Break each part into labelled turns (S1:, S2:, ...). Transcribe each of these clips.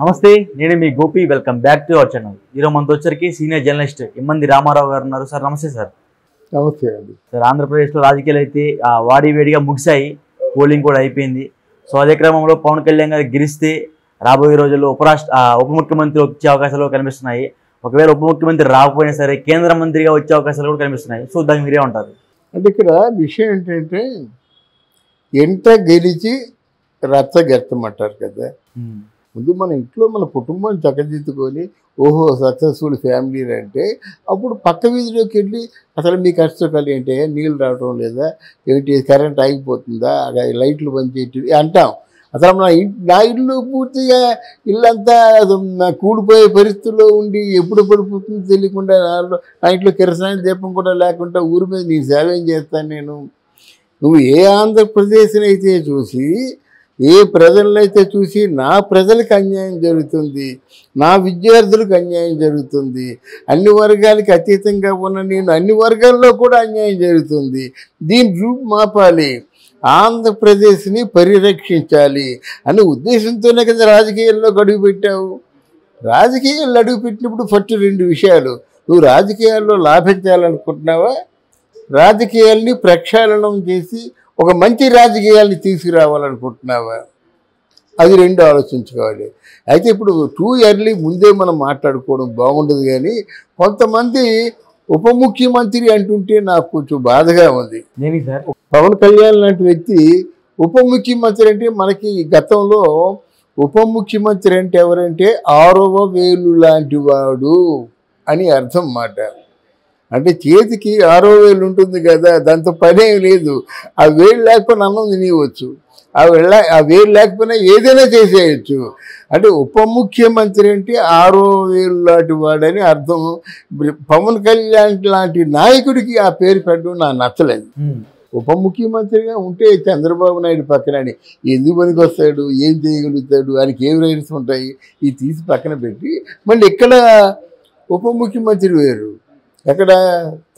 S1: నమస్తే, నేను మీ Gopi. Welcome back to our channel. ఈరోజు మనతో వచ్చరికి సీనియర్ జర్నలిస్ట్ ఇమ్మంది రామారావు గారు ఉన్నారు. సార్ నమస్తే. సార్
S2: నమస్తే అండి.
S1: సార్, ఆంధ్రప్రదేశ్లో రాజకీయాలు అయితే వాడివేడిగా ముగిశాయి, పోలింగ్ కూడా అయిపోయింది. సో అదే క్రమంలో పవన్ కళ్యాణ్ గారు గెలిస్తే రాబోయే రోజుల్లో ఉప ముఖ్యమంత్రి వచ్చే అవకాశాలు కనిపిస్తున్నాయి. ఒకవేళ ఉప ముఖ్యమంత్రి రాకపోయినా సరే కేంద్ర మంత్రిగా వచ్చే అవకాశాలు కూడా కనిపిస్తున్నాయి. సో దానికి మీరే ఉంటారు?
S2: అంటే ఇక్కడ విషయం ఏంటంటే ఎంట గెలిచి రచ్చ గెత్తమంటారు కదా. ముందు మన ఇంట్లో మన కుటుంబాన్ని చక్కదిద్దుకొని ఓహో సక్సెస్ఫుల్ ఫ్యామిలీ అంటే అప్పుడు పక్క వీధిలోకి వెళ్ళి అసలు మీ కష్టాలు ఏంటి, నీళ్ళు రావడం లేదా, ఏంటి కరెంట్ ఆగిపోతుందా, లైట్లు పనిచేయటి అంటాం. అసలు నా ఇల్లు పూర్తిగా ఇల్లంతా కూలిపోయే పరిస్థితుల్లో ఉండి ఎప్పుడు పడిపోతుందో తెలియకుండా నా ఇంట్లో కిరసనాయిల దీపం కూడా లేకుండా ఊరి మీద నీ సేవ ఏం చేస్తాను నేను. నువ్వు ఏ ఆంధ్రప్రదేశ్ని అయితే చూసి ఏ ప్రజలనైతే చూసి నా ప్రజలకు అన్యాయం జరుగుతుంది, నా విద్యార్థులకు అన్యాయం జరుగుతుంది, అన్ని వర్గాలకి అతీతంగా ఉన్న నేను అన్ని వర్గాల్లో కూడా అన్యాయం జరుగుతుంది, దీని రూపు మాపాలి, ఆంధ్రప్రదేశ్ని పరిరక్షించాలి అనే ఉద్దేశంతోనే కదా రాజకీయాల్లో అడుగు పెట్టావు. రాజకీయాల్లో అడుగు పెట్టినప్పుడు ఫస్ట్ రెండు విషయాలు, నువ్వు రాజకీయాల్లో లాభించాలనుకుంటున్నావా, రాజకీయాల్ని ప్రక్షాళనం చేసి ఒక మంచి రాజకీయాల్ని తీసుకురావాలనుకుంటున్నావా, అది రెండు ఆలోచించుకోవాలి. అయితే ఇప్పుడు టూ ఇయర్లీ ముందే మనం మాట్లాడుకోవడం బాగుండదు. కానీ కొంతమంది ఉప ముఖ్యమంత్రి అంటుంటే నాకు కొంచెం బాధగా ఉంది. పవన్ కళ్యాణ్ లాంటి వ్యక్తి ఉప ముఖ్యమంత్రి అంటే మనకి గతంలో ఉప ముఖ్యమంత్రి అంటే ఎవరంటే 6వ వేలు లాంటి వాడు అని అర్థం మాట. అంటే చేతికి 6వ వేలు ఉంటుంది కదా, దాంతో పనేం లేదు. ఆ వేలు లేకపోయినా అన్నం తినేయవచ్చు, ఆ వేలు లేకపోయినా ఏదైనా చేసేయచ్చు. అంటే ఉప ముఖ్యమంత్రి అంటే 6వ వేలు లాంటి వాడని అర్థం. పవన్ కళ్యాణ్ లాంటి నాయకుడికి ఆ పేరు పెట్టడం నాకు నచ్చలేదు. ఉప ముఖ్యమంత్రిగా ఉంటే చంద్రబాబు నాయుడు పక్కనని ఎందుకు పనికి వస్తాడు, ఏం చేయగలుగుతాడు, ఆయనకి ఏం రైట్స్ ఉంటాయి, ఇది తీసి పక్కన పెట్టి మళ్ళీ ఇక్కడ ఉప ముఖ్యమంత్రి వేరు. ఎక్కడ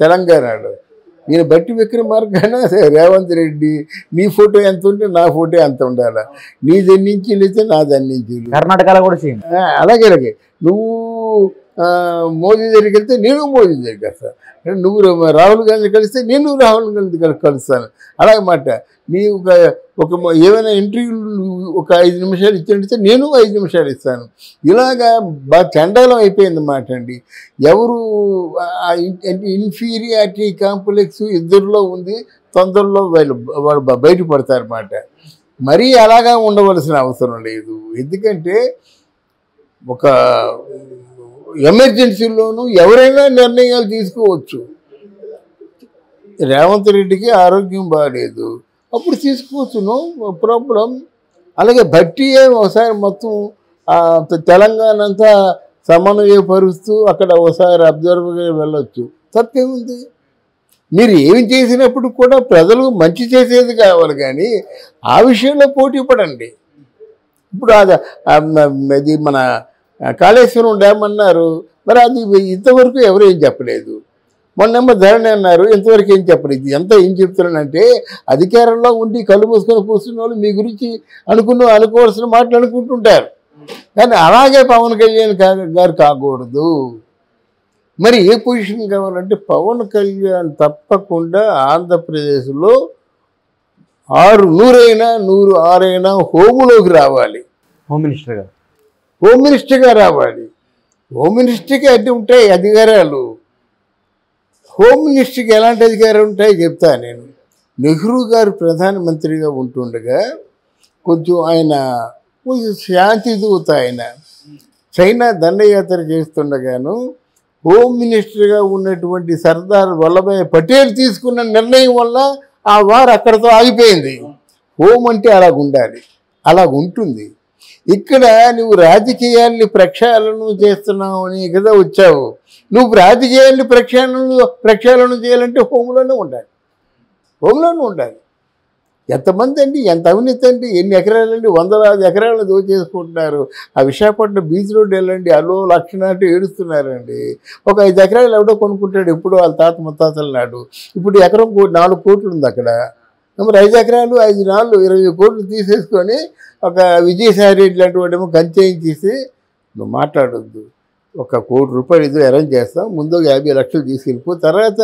S2: తెలంగాణలో నేను బట్టి విక్రమార్కైనా రేవంత్ రెడ్డి, నీ ఫోటో ఎంత ఉంటే నా ఫోటో ఎంత ఉండాలా, నీ దన్నించి లేతే నా దన్నించి.
S1: కర్ణాటకలో కూడా
S2: అలాగే నువ్వు మోదీ దగ్గరికి వెళ్తే నేను మోదీ దగ్గరికి వస్తాను, నువ్వు రాహుల్ గాంధీ కలిస్తే నేను రాహుల్ గాంధీ కలుస్తాను. అలాగే మాట నీ ఒక ఏమైనా ఇంటర్వ్యూలు ఒక 5 నిమిషాలు ఇచ్చినట్టు నేను 5 నిమిషాలు ఇస్తాను. ఇలాగా బాగా చండాలం అయిపోయింది మాట అండి. ఎవరు ఇన్ఫీరియారిటీ కాంప్లెక్స్ ఇద్దరిలో ఉంది, తొందరలో వాళ్ళు బయటపడతారన్నమాట. మరీ అలాగా ఉండవలసిన అవసరం లేదు. ఎందుకంటే ఒక ఎమర్జెన్సీలోనూ ఎవరైనా నిర్ణయాలు తీసుకోవచ్చు. రేవంత్ రెడ్డికి ఆరోగ్యం బాగాలేదు, అప్పుడు తీసుకోవచ్చు, నో ప్రాబ్లం. అలాగే బట్టియే ఒకసారి మొత్తం తెలంగాణ అంతా సమన్వయపరుస్తూ అక్కడ ఒకసారి అబ్జర్వర్గా వెళ్ళొచ్చు, తప్పేముంది. మీరు ఏమి చేసినప్పుడు కూడా ప్రజలకు మంచి చేసేది కావాలి, కానీ ఆ విషయంలో పోటీ పడండి. ఇప్పుడు అది మన కాళేశ్వరం డ్యామ్ అన్నారు, మరి అది ఇంతవరకు ఎవరు ఏం చెప్పలేదు. మొన్నేమో ధరణి అన్నారు, ఇంతవరకు ఏం చెప్పలేదు. ఎంత ఏం చెప్తున్నానంటే అధికారంలో ఉండి కళ్ళు మూసుకొని కూర్చున్న వాళ్ళు మీ గురించి అనుకోవాల్సిన మాటలు అనుకుంటుంటారు. కానీ అలాగే పవన్ కళ్యాణ్ గారు కాకూడదు. మరి ఏ పొజిషన్ కావాలంటే పవన్ కళ్యాణ్ తప్పకుండా ఆంధ్రప్రదేశ్లో 100 హోములోకి రావాలి,
S1: హోమ్ మినిస్టర్గా
S2: రావాలి. హోమ్ మినిస్టర్కి అడ్డు ఉంటాయి అధికారాలు. హోమ్ మినిస్టర్కి ఎలాంటి అధికారాలు ఉంటాయో చెప్తా నేను. నెహ్రూ గారు ప్రధానమంత్రిగా ఉంటుండగా కొంచెం ఆయన శాంతి దూత, ఆయన చైనా దండయాత్ర చేస్తుండగాను హోమ్ మినిస్టర్గా ఉన్నటువంటి సర్దార్ వల్లభాయ్ పటేల్ తీసుకున్న నిర్ణయం వల్ల ఆ వారు అక్కడితో ఆగిపోయింది. హోమ్ అంటే అలాగుండాలి, అలాగుంటుంది. ఇక్కడ నువ్వు రాజకీయాల్ని ప్రక్షాళన చేస్తున్నావు అని కదా వచ్చావు. నువ్వు రాజకీయాల్ని ప్రక్షాళన చేయాలంటే హోంలోనే ఉండాలి. ఎంతమంది అండి, ఎంత అవినీతి అండి, ఎన్ని ఎకరాలండి, 100 ఎకరాలు దోచేసుకుంటున్నారు. ఆ విశాఖపట్నం బీచ్ రోడ్ వెళ్ళండి, అలో లక్షణాలు ఏడుస్తున్నారండి. ఒక 5 ఎకరాలు ఎవడో కొనుక్కుంటాడు, ఎప్పుడో వాళ్ళ తాత ముత్తాతల నాడు. ఇప్పుడు ఎకరం 4 కోట్లు ఉంది అక్కడ. మరి 5 ఎకరాలు 5 నాళ్ళు 20 కోట్లు తీసేసుకొని ఒక విజయసాయి రెడ్డి లాంటి వాడేమో గంచేయించేసి నువ్వు మాట్లాడొద్దు, 1 కోటి రూపాయలు ఏదో అరేంజ్ చేస్తాం, ముందు 50 లక్షలు తీసుకెళ్ళిపో, తర్వాత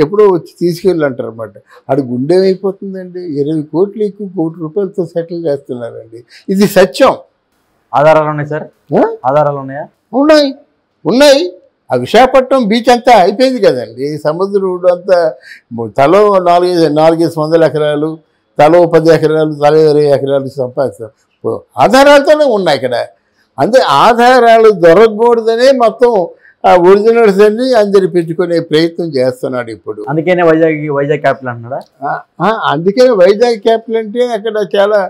S2: ఎప్పుడో వచ్చి తీసుకెళ్ళి అంటారు అన్నమాట. అది గుండె అయిపోతుందండి. 20 కోట్లు ఎక్కువ 1 కోటి రూపాయలతో సెటిల్ చేస్తున్నారండి. ఇది సత్యం.
S1: ఆధారాలు ఉన్నాయి సార్? ఆధారాలు ఉన్నాయా?
S2: ఉన్నాయి. ఆ విశాఖపట్నం బీచ్ అంతా అయిపోయింది కదండి. సముద్రం అంతా తలో 4-5 వందల ఎకరాలు, తలో 10 ఎకరాలు, తలో 20 ఎకరాలు సంపాదిస్తాం. ఆధారాలతోనే ఉన్నాయి ఇక్కడ. అంతే, ఆధారాలు దొరకకూడదనే మొత్తం ఆ ఒరిజినల్స్ అన్ని అందరు పెట్టుకునే ప్రయత్నం చేస్తున్నాడు ఇప్పుడు.
S1: అందుకనే వైజాగ్ క్యాపిటల్ అంటున్నాడా?
S2: అందుకనే వైజాగ్ క్యాపిటల్ అంటే అక్కడ చాలా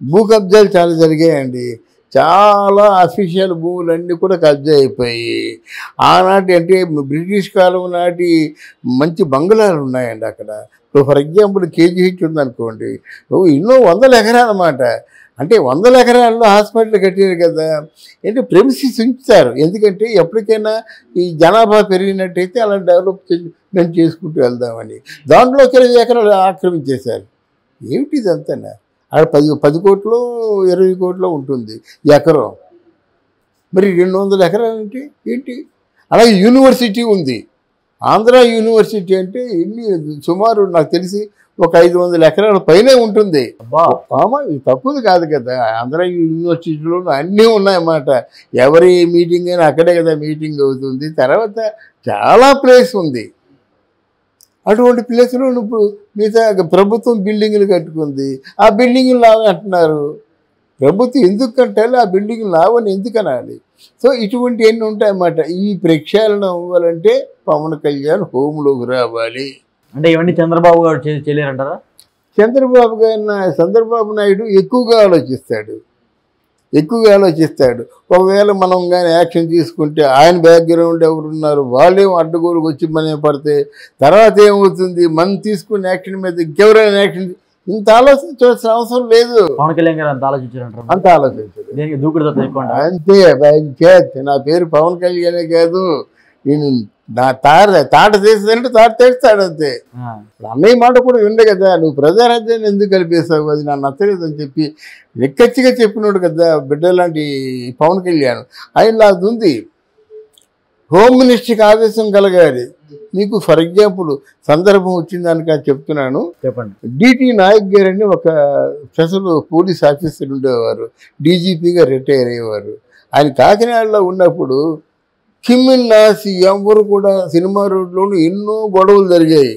S2: భూ కబ్జాలు చాలా జరిగాయండి. చాలా అఫీషియల్ భూములన్నీ కూడా కబ్జా అయిపోయి, ఆనాటి అంటే బ్రిటిష్ కాలం నాటి మంచి బంగ్లాలు ఉన్నాయండి అక్కడ. ఇప్పుడు ఫర్ ఎగ్జాంపుల్ కేజీహెచ్ ఉందనుకోండి, ఎన్నో 100 ఎకరాలు అన్నమాట. అంటే 100 ఎకరాల్లో హాస్పిటల్ కట్టారు కదా. అంటే ప్రెమిసిస్ ఉంచుతారు, ఎందుకంటే ఎప్పటికైనా ఈ జనాభా పెరిగినట్టయితే అలా డెవలప్మెంట్ చేసుకుంటూ వెళ్దామని. దాంట్లో 20 ఎకరాలు ఆక్రమించేశారు. ఏమిటి ఇదంతా? అక్కడ 10 కోట్లు 20 కోట్లు ఉంటుంది ఎకరం. మరి 200 ఎకరాలు అంటే ఏంటి? అలాగే యూనివర్సిటీ ఉంది, ఆంధ్ర యూనివర్సిటీ అంటే సుమారు నాకు తెలిసి ఒక 500 ఎకరాల పైనే ఉంటుంది. ఇది తక్కువది కాదు కదా. ఆంధ్ర యూనివర్సిటీలో అన్నీ ఉన్నాయన్నమాట. ఎవరి మీటింగ్ అయినా అక్కడే కదా మీటింగ్ అవుతుంది. తర్వాత చాలా ప్లేస్ ఉంది. అటువంటి ప్లేస్లో నువ్వు మిగతా ప్రభుత్వం బిల్డింగులు కట్టుకుంది, ఆ బిల్డింగులు లావని అంటున్నారు. ప్రభుత్వం ఎందుకు కట్టాలి, ఆ బిల్డింగులు లావని ఎందుకు అనాలి? సో ఇటువంటి ఎన్ని ఉంటాయన్నమాట. ఈ ప్రక్షాళన అవ్వాలంటే పవన్ కళ్యాణ్ హోంలోకి రావాలి.
S1: అంటే ఇవన్నీ చంద్రబాబు గారు చేయలేరంటారా?
S2: చంద్రబాబు నాయుడు ఎక్కువగా ఆలోచిస్తాడు. ఒకవేళ మనం కానీ యాక్షన్ తీసుకుంటే ఆయన బ్యాక్గ్రౌండ్ ఎవరున్నారు, వాళ్ళేమో అడ్డగోలుకు వచ్చి మన పడితే తర్వాత ఏమవుతుంది, మనం తీసుకునే యాక్షన్ మీద ఇంకెవరైనా యాక్షన్, ఇంత ఆలోచించాల్సిన అవసరం లేదు.
S1: పవన్ కళ్యాణ్ గారు అంత ఆలోచించారంటారు.
S2: అంత ఆలోచించారు.
S1: అంతే.
S2: నా పేరు పవన్ కళ్యాణే కాదు, నేను నా తాట చేసేదంటే తాట తెస్తాడు అంతే. అన్నయ్య మాట కూడా ఉండే కదా, నువ్వు ప్రజారాజ్యాన్ని ఎందుకు కలిపేసావు, అది నాకు నచ్చలేదు అని చెప్పి నిక్కచ్చిగా చెప్పినాడు కదా బిడ్డ లాంటి పవన్ కళ్యాణ్. ఆయనలా అది ఉంది. హోమ్ మినిస్టర్కి ఆదేశం కలగాలి. మీకు ఫర్ ఎగ్జాంపుల్ సందర్భం వచ్చిందానికి చెప్తున్నాను.
S1: చెప్పండి.
S2: డిటి నాయక్ గారు అని ఒక స్పెషల్ పోలీస్ ఆఫీసర్ ఉండేవారు, డీజీపీగా రిటైర్ అయ్యేవారు. ఆయన కాకినాడలో ఉన్నప్పుడు కిమ్మిన్నాసి ఎవరు కూడా సినిమా రోడ్లోనూ ఎన్నో గొడవలు జరిగాయి.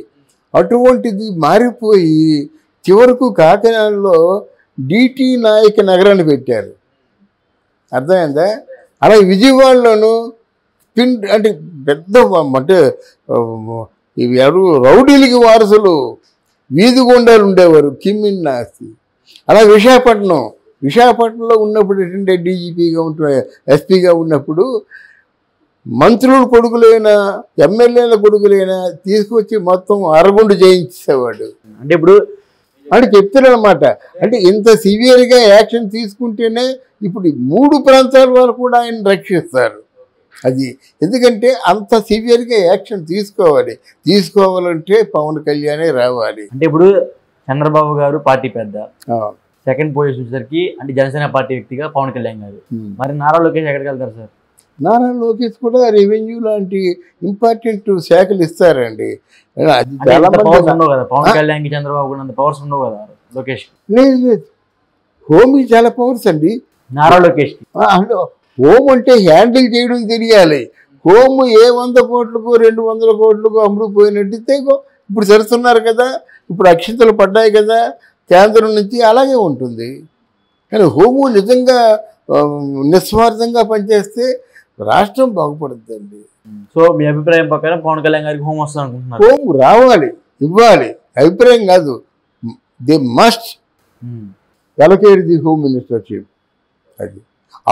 S2: అటువంటిది మారిపోయి చివరకు కాకినాడలో డిటి నాయక్ నగరాన్ని పెట్టారు. అర్థమైందా? అలాగే విజయవాడలోనూ అంటే పెద్ద అంటే ఇవి ఎవరు రౌడీలకి వారసులు వీధి గుండాలు ఉండేవారు కిమ్మిన్నాసి. అలాగే విశాఖపట్నంలో ఉన్నప్పుడు ఏంటంటే డీజీపీగా ఉంటున్న ఎస్పీగా ఉన్నప్పుడు మంత్రుల కొడుకులైనా ఎమ్మెల్యేల కొడుకులైనా తీసుకొచ్చి మొత్తం అరగుండు చేయించేవాడు.
S1: అంటే ఇప్పుడు
S2: అని చెప్తున్నాడు అనమాట. అంటే ఇంత సివియర్గా యాక్షన్ తీసుకుంటేనే ఇప్పుడు 3 ప్రాంతాల వారు కూడా ఆయన రక్షిస్తారు. అది ఎందుకంటే అంత సివియర్గా యాక్షన్ తీసుకోవాలంటే పవన్ కళ్యాణే రావాలి.
S1: అంటే ఇప్పుడు చంద్రబాబు గారు పార్టీ పెద్ద, సెకండ్ పొజిషన్ వచ్చేసరికి అంటే జనసేన పార్టీ వ్యక్తిగా పవన్ కళ్యాణ్ గారు, మరి నారా లోకేష్ ఎక్కడికి వెళ్తారు సార్?
S2: నారా లోకేష్ కూడా రెవెన్యూ లాంటి ఇంపార్టెంట్ శాఖలు ఇస్తారండి.
S1: పవన్ కళ్యాణ్ కి చంద్రబాబు పవర్స్ ఉండవు కదా లోకేష్?
S2: లేదు, హోమ్కి చాలా పవర్స్ అండి
S1: నారా లోకేష్.
S2: హోమ్ అంటే హ్యాండిల్ చేయడం తెలియాలి. హోమ్ 100 కోట్లకు 200 కోట్లకు అమ్ముడుపోయినట్టయితే ఇప్పుడు సరుస్తున్నారు కదా, ఇప్పుడు అక్షింతలు పడ్డాయి కదా కేంద్రం నుంచి, అలాగే ఉంటుంది. కానీ హోము నిజంగా నిస్వార్థంగా పనిచేస్తే రాష్ట్రం బాగుపడుతుందండి.
S1: సో మీ అభిప్రాయం ప్రకారం పవన్ కళ్యాణ్ గారికి హోమ్ వస్తుంది అనుకుంటున్నారు?
S2: హోమ్ రావాలి, ఇవ్వాలి. అభిప్రాయం కాదు, they must allocate the home ministership. అది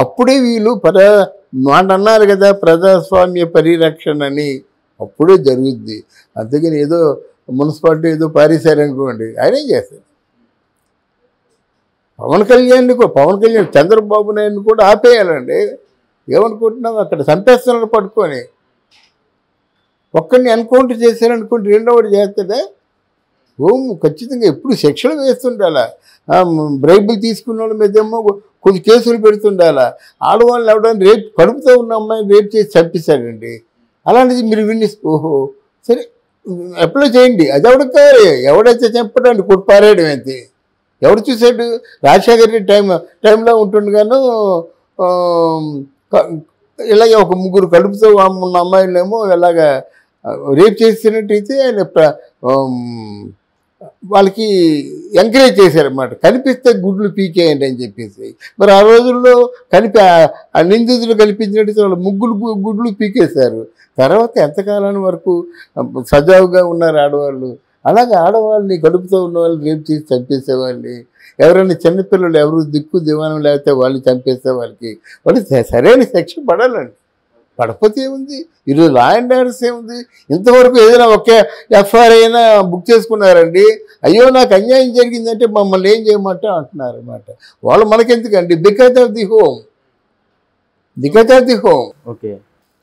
S2: అప్పుడే వీళ్ళు మాట అన్నారు కదా ప్రజాస్వామ్య పరిరక్షణ అని, అప్పుడే జరుగుద్ది. అంతేగాని ఏదో మున్సిపాలిటీ ఏదో పారేశారనుకోండి ఆయనే చేస్తారు. పవన్ కళ్యాణ్ చంద్రబాబు నాయుడు కూడా ఆపేయాలండి. ఏమనుకుంటున్నాం, అక్కడ చంపేస్తున్నాడు పట్టుకొని. ఒక్కడిని ఎన్కౌంటర్ చేశారనుకోండి, రెండోవాడు చేస్తుందా? హోమ్ ఖచ్చితంగా ఎప్పుడు శిక్షలు వేస్తుండాలా. బ్రైబుల్ తీసుకున్న వాళ్ళ మీద ఏమో కొన్ని కేసులు పెడుతుండాలా. ఆడవాళ్ళని ఎవడని రేపు కడుపుతో ఉన్న అమ్మాయిని రేపు చేసి చంపిస్తాడండి. అలాంటిది మీరు విని ఓహో సరే అప్లై చేయండి. అది ఎవడైతే చంపడానికి కొట్టి పారేయడం అయితే ఎవడు చూశాడు? రాజశేఖర్ రెడ్డి టైంలో ఉంటుండగాను ఇలాగే ఒక ముగ్గురు కడుపుతో ఉన్న అమ్మాయిలేమో ఇలాగా రేప్ చేసినట్టయితే ఆయన వాళ్ళకి ఎంకరేజ్ చేశారన్నమాట. కనిపిస్తే గుడ్లు పీకేయండి అని చెప్పేసి. మరి ఆ రోజుల్లో ఆ నిందితులు కనిపించినట్టు వాళ్ళు గుడ్లు పీకేశారు. తర్వాత ఎంతకాలం వరకు సజావుగా ఉన్నారు ఆడవాళ్ళు. అలాగే ఆడవాళ్ళని కడుపుతో ఉన్న వాళ్ళు రేపు చేసి చంపేసేవాళ్ళని, ఎవరైనా చిన్నపిల్లలు ఎవరు దిక్కు దివానం లేకపోతే వాళ్ళు చంపేసే వాళ్ళకి సరైన శిక్ష పడాలండి. పడకపోతే ఏముంది? ఈరోజు లా అండ్ ఆర్డర్స్ ఏముంది? ఇంతవరకు ఏదైనా ఒకే ఎఫ్ఐఆర్ అయినా బుక్ చేసుకున్నారండి. అయ్యో నాకు అన్యాయం జరిగిందంటే మమ్మల్ని ఏం చేయమంట అంటున్నారు అన్నమాట. వాళ్ళు మనకెందుకండి? Because of the home.
S1: Okay,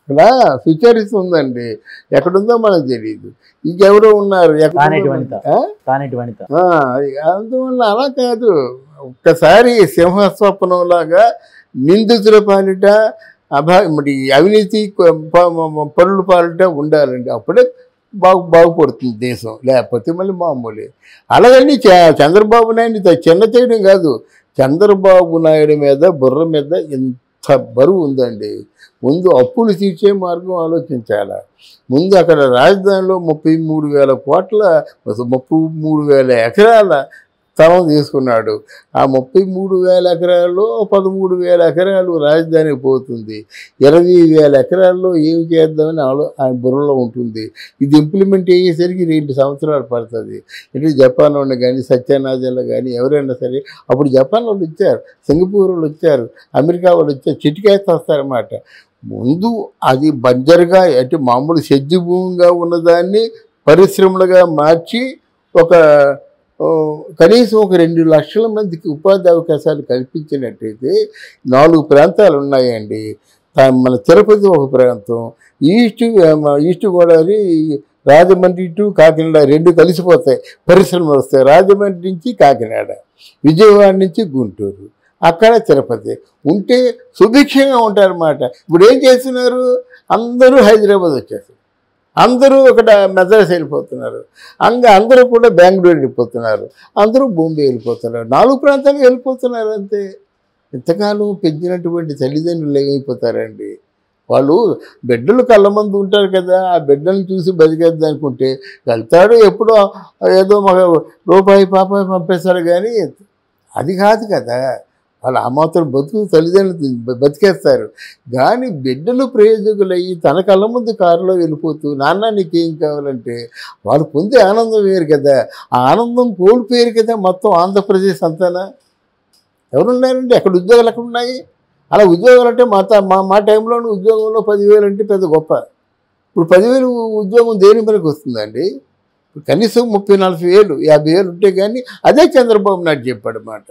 S2: ఇలా ఫ్యూచర్స్ ఉందండి. ఎక్కడుందో మనకు తెలియదు. ఇంకెవరో ఉన్నారు అందువల్ల అలా కాదు. ఒక్కసారి సింహస్వప్నంలాగా నిందితుల పాలిట మరి అవినీతి పనుల పాలిట ఉండాలండి. అప్పుడే బాగుపడుతుంది దేశం. లేకపోతే మళ్ళీ మామూలే. అలాగని చంద్రబాబు నాయుడు చిన్న చేయడం కాదు. చంద్రబాబు నాయుడు మీద బుర్ర మీద ఎంత బరువు ఉందండి. ముందు అప్పులు తీర్చే మార్గం ఆలోచించాలి. ముందు అక్కడ రాజధానిలో 33,000 కోట్ల 33,000 ఎకరాల స్థలం తీసుకున్నాడు. ఆ 33,000 ఎకరాల్లో 13,000 ఎకరాలు రాజధానికి పోతుంది. 20,000 ఎకరాల్లో ఏమి చేద్దామని ఆయన బుర్రలో ఉంటుంది. ఇది ఇంప్లిమెంట్ అయ్యేసరికి 2 సంవత్సరాలు పడుతుంది. అంటే జపాన్ వాళ్ళు కానీ సత్యనాథన్లో కానీ ఎవరైనా సరే, అప్పుడు జపాన్ వాళ్ళు వచ్చారు, సింగపూర్ వాళ్ళు వచ్చారు, అమెరికా వాళ్ళు వచ్చారు, చిటికేస్తే వస్తారన్నమాట. ముందు అది బంజరుగా అంటే మామూలు సెజ్జు భూమిగా ఉన్నదాన్ని పరిశ్రమలుగా మార్చి కనీసం ఒక 2 లక్షల మందికి ఉపాధి అవకాశాలు కల్పించినట్టయితే 4 ప్రాంతాలు ఉన్నాయండి. మన తిరుపతి ఒక ప్రాంతం, ఈస్ట్ గోదావరి, రాజమండ్రి టు కాకినాడ 2 కలిసిపోతాయి. పరిశ్రమలు వస్తాయి. రాజమండ్రి నుంచి కాకినాడ, విజయవాడ నుంచి గుంటూరు, అక్కడ తిరుపతి ఉంటే సుభిక్షంగా ఉంటారన్నమాట. ఇప్పుడు ఏం చేస్తున్నారు? అందరూ హైదరాబాద్ వచ్చేస్తారు, అందరూ ఇక్కడ మద్రాసు వెళ్ళిపోతున్నారు, అందరూ కూడా బెంగళూరు వెళ్ళిపోతున్నారు, అందరూ బాంబే వెళ్ళిపోతున్నారు. 4 ప్రాంతాలు వెళ్ళిపోతున్నారు అంతే. ఇంతకాలం పెంచినటువంటి తల్లిదండ్రులు ఏమైపోతారండి? వాళ్ళు బిడ్డలు కళ్ళ మంది ఉంటారు కదా, ఆ బిడ్డలను చూసి బతికేద్దాం అనుకుంటే వెళ్తాడు. ఎప్పుడో ఏదో రూపాయి పాపాయి పంపేస్తారు. కానీ అది కాదు కదా. వాళ్ళు ఆ మాత్రం తల్లిదండ్రులు బతికేస్తారు. కానీ బిడ్డలు ప్రయోజకులయ్యి తన కళ్ళ ముందు కారులో వెళ్ళిపోతూ నాన్న నీకేం కావాలంటే వాళ్ళు పొందే ఆనందం వేరు కదా. ఆ ఆనందం కోల్పోయారు కదా మొత్తం ఆంధ్రప్రదేశ్ అంతానా. ఎవరున్నారండి? అక్కడ ఉద్యోగాలు ఎక్కడ ఉన్నాయి? అలా ఉద్యోగాలు అంటే మా టైంలోనే ఉద్యోగంలో 10,000 అంటే పెద్ద గొప్ప. ఇప్పుడు 10,000 ఉద్యోగం దేని పనికి వస్తుందండి? కనీసం 30,000, 40,000, 50,000 ఉంటే కానీ అదే చంద్రబాబు నాయుడు చెప్పాడు మాట.